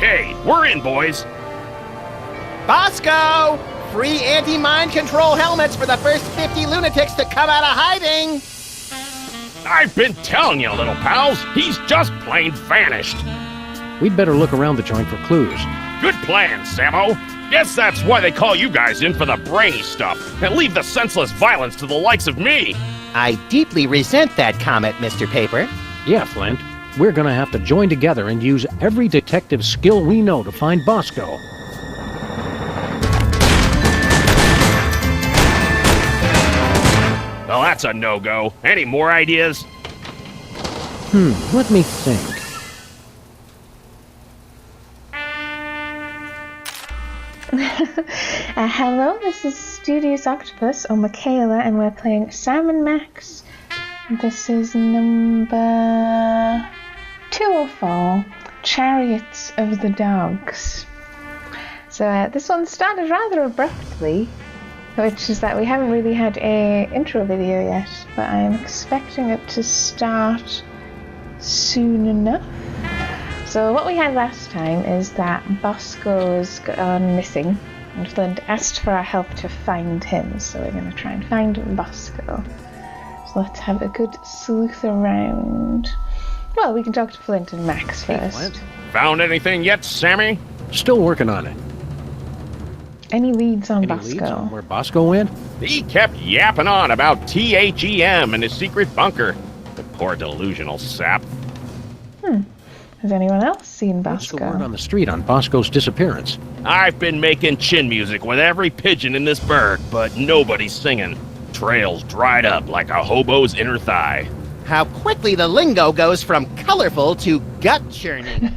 Okay, we're in, boys. Bosco! Free anti-mind control helmets for the first 50 lunatics to come out of hiding! I've been telling you, little pals, he's just plain vanished. We'd better look around the joint for clues. Good plan, Sammo. Guess that's why they call you guys in for the brainy stuff, and leave the senseless violence to the likes of me. I deeply resent that comment, Mr. Paper. Yeah, Flint. We're gonna have to join together and use every detective skill we know to find Bosco. Well, that's a no-go. Any more ideas? Let me think. Hello, this is StudiousOctopus, or Michaela, and we're playing Sam and Max. This is number 2 or 4, Chariots of the Dogs. So this one started rather abruptly, which is that we haven't really had a intro video yet, but I'm expecting it to start soon enough. So what we had last time is that Bosco has gone missing, and Flint asked for our help to find him, so we're going to try and find Bosco. So let's have a good sleuth around. Well, we can talk to Flint and Max first. Hey, Flint. Found anything yet, Sammy? Still working on it. Any leads on Any Bosco? leads on where Bosco went? He kept yapping on about THEM and his secret bunker. The poor delusional sap. Has anyone else seen What's the Bosco? word on the street on Bosco's disappearance? I've been making chin music with every pigeon in this burg, but nobody's singing. Trails dried up like a hobo's inner thigh. How quickly the lingo goes from colorful to gut-churning.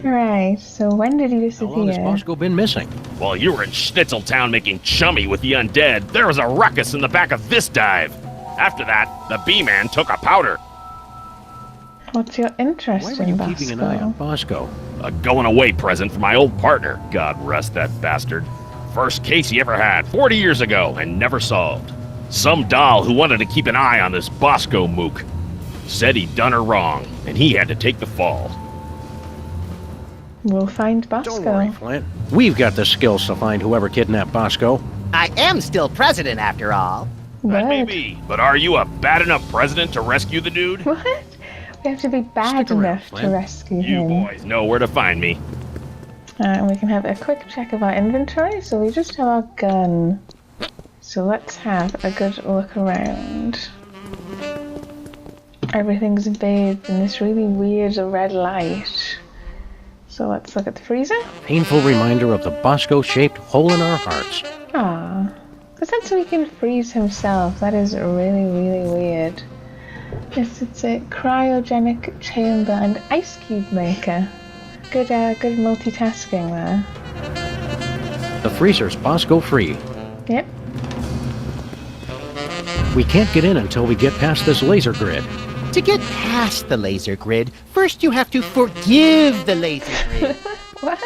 Right, so when did he How long has disappear? Bosco been missing? While you were in Schnitzeltown making chummy with the undead, there was a ruckus in the back of this dive. After that, the B-Man took a powder. What's your interest Why were in you Bosco? keeping an eye on Bosco? A going-away present for my old partner, God rest that bastard. First case he ever had, 40 years ago, and never solved. Some doll who wanted to keep an eye on this Bosco mook. Said he'd done her wrong, and he had to take the fall. We'll find Bosco. Don't worry, Flint. We've got the skills to find whoever kidnapped Bosco. I am still president, after all. That may What? be, but are you a bad enough president to rescue the dude? What? We have to be bad Stick around, enough to Flint. rescue You him. boys know where to find me. And we can have a quick check of our inventory, so we just have our gun. So let's have a good look around. Everything's bathed in this really weird red light. So let's look at the freezer. Painful reminder of the Bosco-shaped hole in our hearts. Ah, but since we can freeze himself, that is really, really weird. Yes, it's a cryogenic chamber and ice cube maker. Good multitasking there. The freezer's Bosco-free. Yep. We can't get in until we get past this laser grid. To get past the laser grid, first you have to forgive the laser grid. What?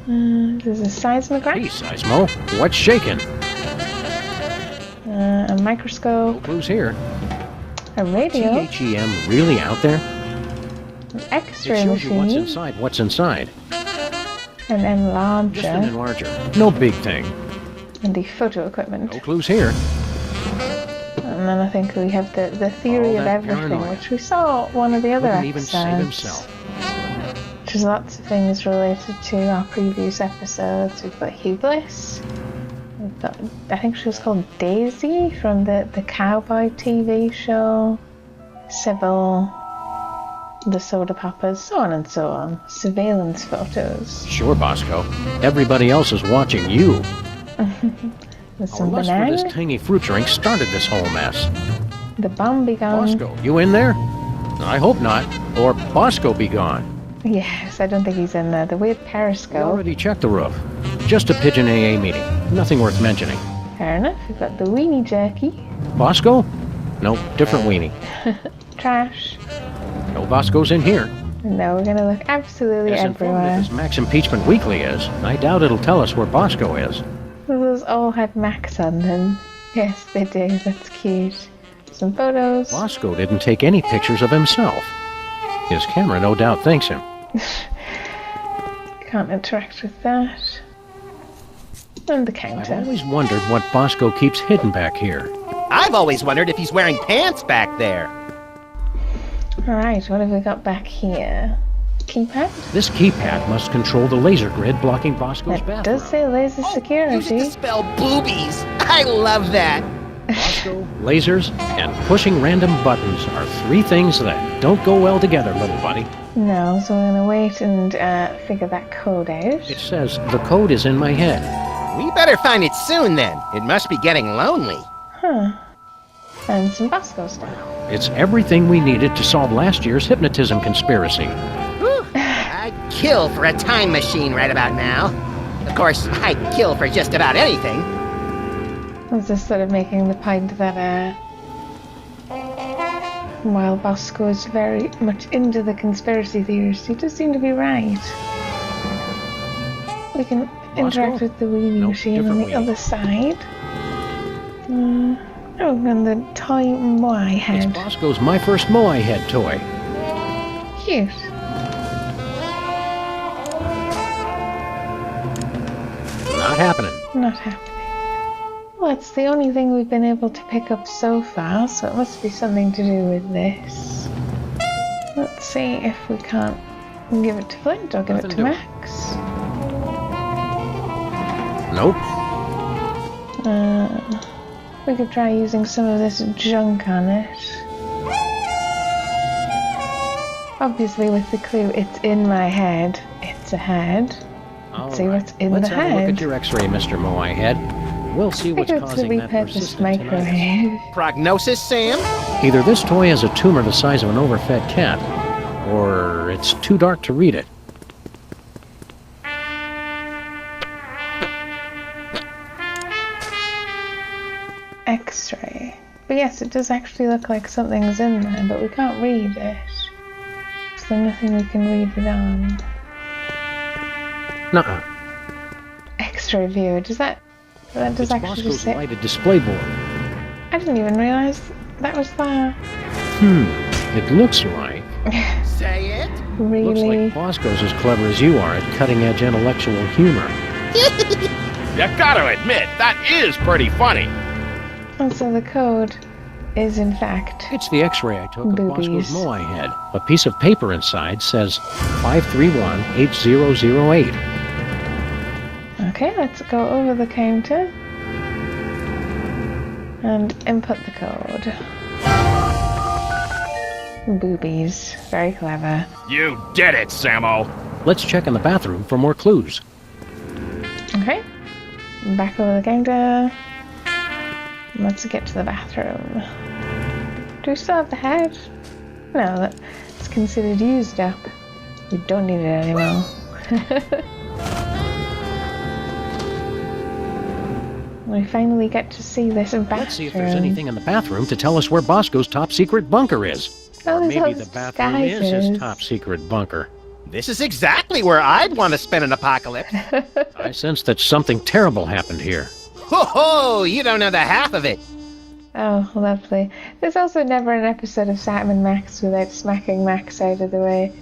There's a seismograph, Hey, Seismo, what's shaking? a No microscope, clues here. a radio, THEM really out there? an It X-ray shows you what's machine, inside what's inside. an Just an enlarger, enlarger. No big thing. and the photo equipment. No clues here. And then I think we have the theory All of that everything, paranoia. which we saw one of the other Couldn't even episodes. save himself. Which is lots of things related to our previous episodes. We've got Hubris. We've got, I think she was called Daisy from the Cowboy TV show. Sybil. The Soda Poppers, so on and so on. Surveillance photos. Sure, Bosco. Everybody else is watching you. There's Our some lust for banana. this tangy fruit drink started this whole mess. The bomb be gone. Bosco, you in there? I hope not. Or Bosco be gone. Yes, I don't think he's in there. The weird We periscope. already checked the roof. Just a pigeon AA meeting. Nothing worth mentioning. Fair enough. We've got the weenie jerky. Bosco? No, different weenie. Trash. No Bosco's in here. No, we're gonna look absolutely As informative everywhere. as Max Impeachment Weekly is, I doubt it'll tell us where Bosco is. Those all had Max on them. Yes, they do. That's cute. Some photos. Bosco didn't take any pictures of himself. His camera no doubt thanks him. Can't interact with that. And the counter. I've always wondered what Bosco keeps hidden back here. I've always wondered if he's wearing pants back there. Alright, what have we got back here? Keypad? This keypad must control the laser grid blocking Bosco's That bathroom. does say laser Use it security. to spell boobies. I love that. Bosco, lasers, and pushing random buttons are three things that don't go well together, little buddy. No, so we're gonna wait and figure that code out. It says the code is in my head. We better find it soon then. It must be getting lonely. Huh. And some Bosco stuff. It's everything we needed to solve last year's hypnotism conspiracy. Whew. I'd kill for a time machine right about now. Of course, I'd kill for just about anything. I was just sort of making the point that while Bosco is very much into the conspiracy theories, he does seem to be right. We can interact with the weenie Nope, machine on the different weenie. other side. Oh, and the toy Moai It's head. Bosco's My First Moai Head toy. Cute. Not happening. Not happening. Well, it's the only thing we've been able to pick up so far, so it must be something to do with this. Let's see if we can't give it to Flint or give it Nothing to doing. Max. Nope. We could try using some of this junk on it. Obviously, with the clue, it's in my head. It's a head. All See what's in Let's the have a look head. at your X-ray, Mr. Moai Head. We'll see I what's think it's a causing that repurposed persistent tinnitus. microwave. Prognosis, Sam? Either this toy has a tumor the size of an overfed cat, or it's too dark to read it. X-ray. But yes, it does actually look like something's in there, but we can't read it. Is there nothing we can read it on? Nuh-uh. X-ray view. Does that does It's actually Bosco's say? lighted display board. I didn't even realize that was there. It looks like. Say it. Looks Really? like Bosco's as clever as you are at cutting-edge intellectual humor. You gotta admit, that is pretty funny. And so the code is in fact It's the X-ray I took of Boobies. Bosco's Moai Head. A piece of paper inside says 531-8008. okay. Let's go over the counter and input the code. Boobies. Very clever. You did it, Sammo. Let's check in the bathroom for more clues. Okay. Back over the counter. Let's get to the bathroom. Do we still have the head? No, that's considered used up. We don't need it anymore. We finally get to see this bathroom. Let's see if there's anything in the bathroom to tell us where Bosco's top-secret bunker is. Oh, there's all Maybe the those bathroom is his disguises. top-secret bunker. This is exactly where I'd want to spend an apocalypse. I sense that something terrible happened here. Ho ho! You don't know the half of it. Oh, lovely. There's also never an episode of Sam and Max without smacking Max out of the way.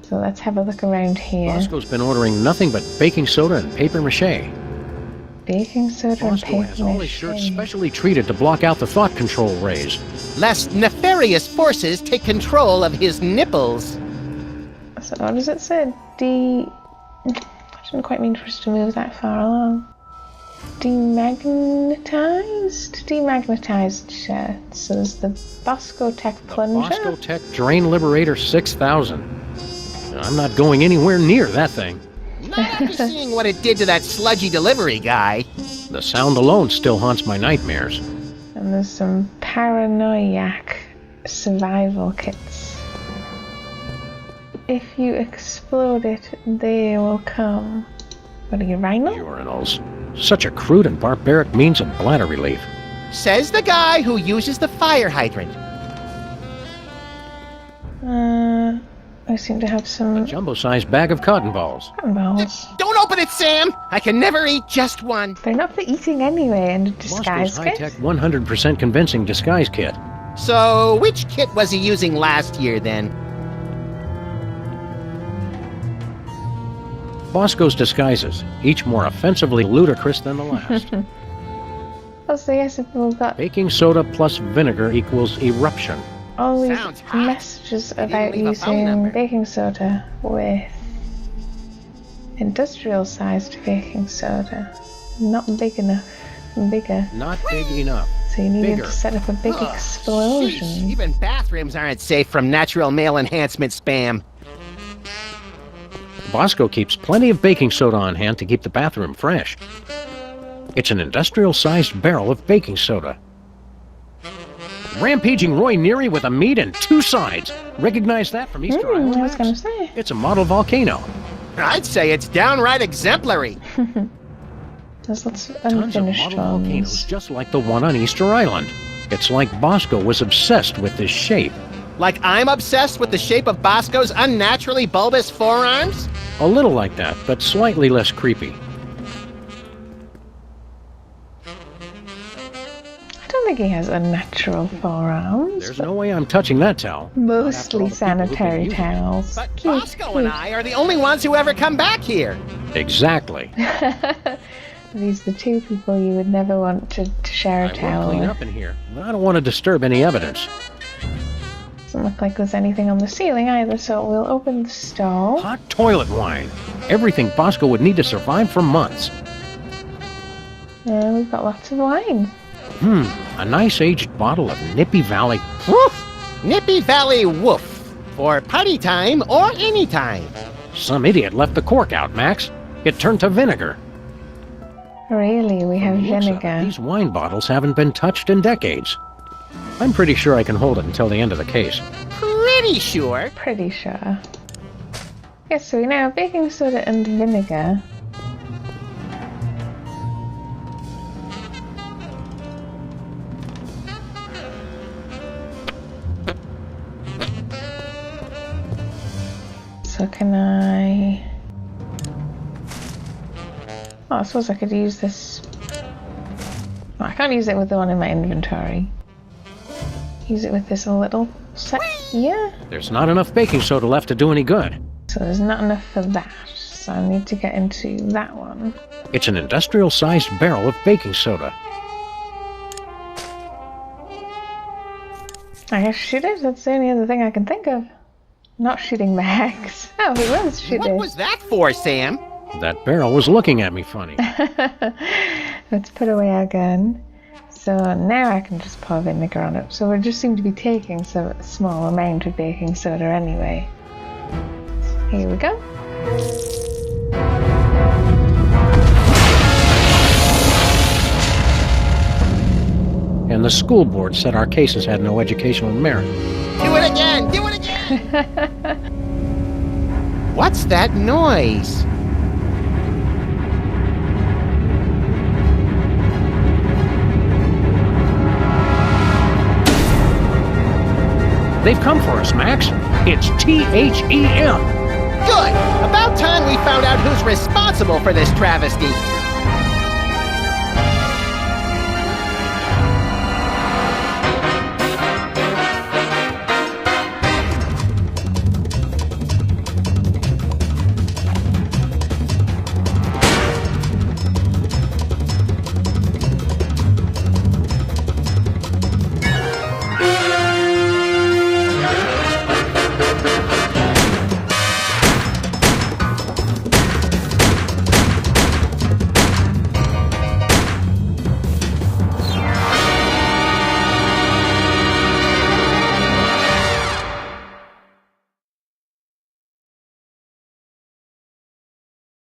So let's have a look around here. Bosco's been ordering nothing but baking soda and paper mache. Baking soda and Bosco paper has all his shirts mache. specially treated to block out the thought control rays. Lest nefarious forces take control of his nipples. So what does it say? I didn't quite mean for us to move that far along. Demagnetized shirts. So there's the Bosco Tech Plunger. Bosco Tech Drain Liberator 6000. I'm not going anywhere near that thing. Not after seeing what it did to that sludgy delivery guy. The sound alone still haunts my nightmares. And there's some Paranoiac survival kits. If you explode it, they will come. What are you, rhino? Urinals. Such a crude and barbaric means of bladder relief. Says the guy who uses the fire hydrant. I seem to have A some jumbo-sized bag of cotton balls. cotton balls. Don't open it, Sam! I can never eat just one. They're not for eating anyway, and a disguise Bosco's kit. high-tech 100% convincing disguise kit. So, which kit was he using last year then? Bosco's disguises, each more offensively ludicrous than the last. Oh, so yes, if we've got Baking soda plus vinegar equals eruption. all these Sounds hot. messages They didn't about leave a phone number. using baking soda with industrial-sized baking soda. Not big enough. Bigger. Not big enough. So you needed Bigger. to set up a big Ugh, explosion. sheesh, even bathrooms aren't safe from natural male enhancement spam. Bosco keeps plenty of baking soda on hand to keep the bathroom fresh. It's an industrial-sized barrel of baking soda. Rampaging Roy Neary with a meat and 2 sides. Recognize that from Easter Island? I was Max? going to say. It's a model volcano. I'd say it's downright exemplary. There's lots of Tons of unfinished model volcanoes ones. just like the one on Easter Island. It's like Bosco was obsessed with this shape. Like I'm obsessed with the shape of Bosco's unnaturally bulbous forearms? A little like that, but slightly less creepy. I don't think he has unnatural forearms. There's no way I'm touching that towel. Mostly Not after all the people who've been sanitary using it. towels. But Cute, Bosco and I are the only ones who ever come back here. Exactly. These are the 2 people you would never want to share a I will towel clean with. up in here, but I don't want to disturb any evidence. Doesn't look like there's anything on the ceiling either, so we'll open the stove. Hot toilet wine. Everything Bosco would need to survive for months. And we've got lots of wine. A nice aged bottle of Nippy Valley. Woof! Nippy Valley woof. For party time or any time. Some idiot left the cork out, Max. It turned to vinegar. Really, we have From the looks of it, vinegar. These wine bottles haven't been touched in decades. I'm pretty sure I can hold it until the end of the case. Pretty sure. Pretty sure. Yes, so we now have baking soda and vinegar. So can I... Oh, I suppose I could use this... Oh, I can't use it with the one in my inventory. Use it with this little set. Yeah. There's not enough baking soda left to do any good. So there's not enough for that. So I need to get into that one. It's an industrial-sized barrel of baking soda. I guess shoot it. That's the only other thing I can think of. Not shooting the hex. Oh, it was shoot What it. was that for, Sam? That barrel was looking at me funny. Let's put away our gun. So now I can just pour vinegar on it. So we just seem to be taking some small amount of baking soda anyway. Here we go. And the school board said our cases had no educational merit. Do it again! Do it again! What's that noise? They've come for us, Max. It's THEM. Good! About time we found out who's responsible for this travesty.